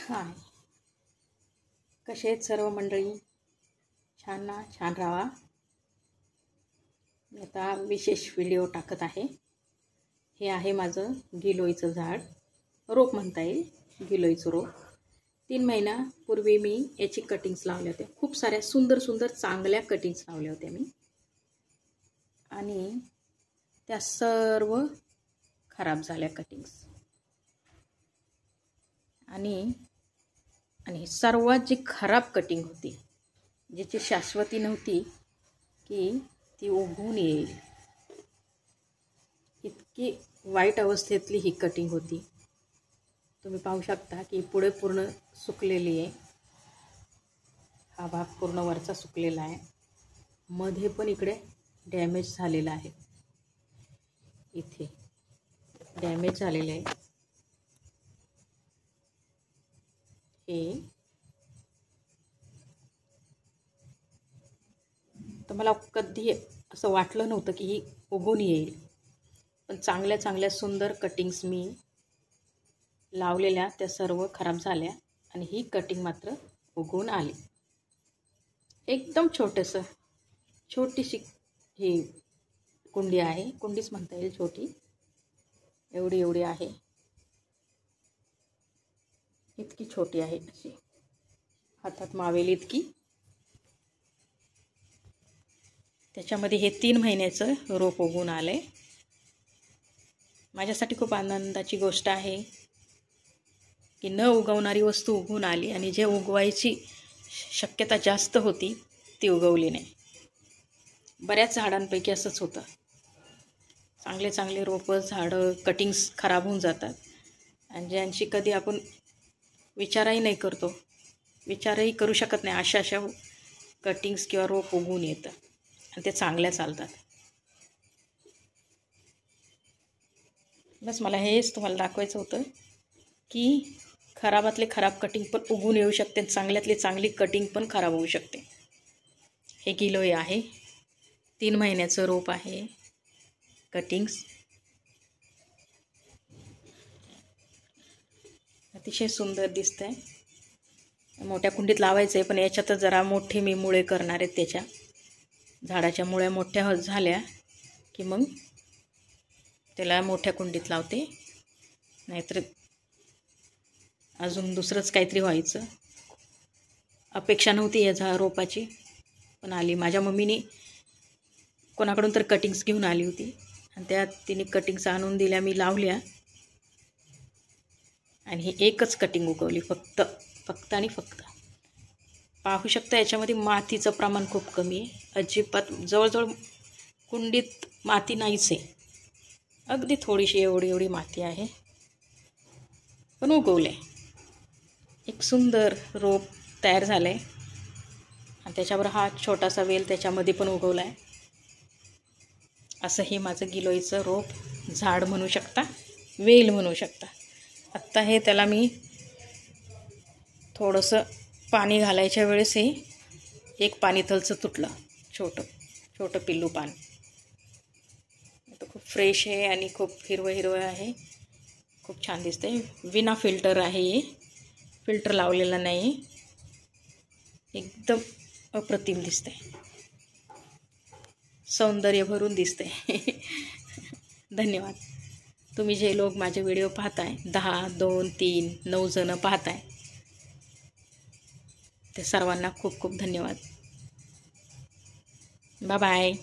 हाय, कसे आहेत सर्व मंडळी? छान ना? छान राहा. मी आता विशेष व्हिडिओ टाकत आहे. हे आहे माझं गिलोईचं झाड, रोप म्हणता येईल, गिलोईचं रोप. 3 महिन्यापूर्वी मी याची कटिंग्स लावल्या होत्या. खूप साऱ्या सुंदर सुंदर चांगल्या कटिंग्स लावल्या होत्या मी, आणि त्या सर्व खराब झाल्या कटिंग्स. आणि सर्वात जी खराब कटिंग होती, ज्याची शाश्वती नव्हती की ती उगवून येईल, इतकी वाईट अवस्थेतली ही कटिंग होती. तुम्ही पाहू शकता की पुढे पूर्ण सुकलेली आहे. हा भाग पूर्ण वरचा सुकलेला आहे. मध्ये पण इकडे डॅमेज झालेला आहे. इथे डॅमेज झालेले आहे. तर मला कधी असं वाटलं नव्हतं की ही उगवून येईल, पण चांगल्या चांगल्या सुंदर कटिंग्स मी लावलेल्या त्या सर्व खराब झाल्या, आणि ही कटिंग मात्र उगवून आली. एकदम छोटीशी ही कुंडी आहे, कुंडीच म्हणता येईल, छोटी एवढी आहे. इतकी छोटी आहे, अशी हातात मावेल इतकी. त्याच्यामध्ये हे 3 महिन्याचं रोप उगवून आलंय. माझ्यासाठी खूप आनंदाची गोष्ट आहे की न उगवणारी वस्तू उगवून आली, आणि जे उगवायची शक्यता जास्त होती ती उगवली नाही. बऱ्याच झाडांपैकी असंच होतं. चांगले चांगले रोपं, झाडं, कटिंग्स खराब होऊन जातात, आणि ज्यांची कधी आपण विचारही करू शकत नाही, अशा कटिंग्स किंवा रोप उगवून येतं, आणि ते चांगल्या चालतात. बस मला हेच तुम्हाला दाखवायचं होतं की खराबातले खराब कटिंग पण उगवून येऊ शकते, चांगल्यातली चांगली कटिंग पण खराब होऊ शकते. हे गिलोई आहे, 3 महिन्याचं रोप आहे. कटिंग्स अतिशय सुंदर दिसतंय. मोठ्या कुंडीत लावायचं आहे, पण याच्यातच जरा मोठे मी मुळे करणार आहेत. त्याच्या झाडाच्या मुळ्या मोठ्या झाल्या की मग त्याला मोठ्या कुंडीत लावते, नाहीतर अजून दुसरंच काहीतरी व्हायचं. अपेक्षा नव्हती या रोपाची, पण आली. माझ्या मम्मीने कोणाकडून तर कटिंग्स घेऊन आली होती, आणि त्यात तिने कटिंग्स आणून दिल्या, मी लावल्या, आणि ही एकच कटिंग उगवली, फक्त पाहू शकता. याच्यामध्ये मातीचं प्रमाण खूप कमी आहे. अजिबात जवळजवळ कुंडीत माती नाहीच आहे. अगदी थोडीशी एवढी माती आहे, पण उगवले. एक सुंदर रोप तयार झालं आहे, आणि त्याच्यावर हा छोटासा वेल त्याच्यामध्ये पण उगवला आहे. असं हे माझं गिलोईचं रोप, झाड म्हणू शकता, वेल म्हणू शकता. आत्ता हे त्याला मी थोडंसं पाणी घालायच्या वेळेस हे एक पाणीथलचं तुटलं, छोटं पिल्लू पान. आता खूप फ्रेश आहे आणि खूप हिरवं आहे. खूप छान दिसतंय. विना फिल्टर आहे हे, फिल्टर लावलेला नाही. एकदम अप्रतिम दिसतंय, सौंदर्य भरून दिसतंय. धन्यवाद. तुम्ही जे लोक माझे व्हिडिओ पाहताय, 10, 2, 3, 9 जण पाहताय, ते सर्वांना खूप खूप धन्यवाद. Bye bye.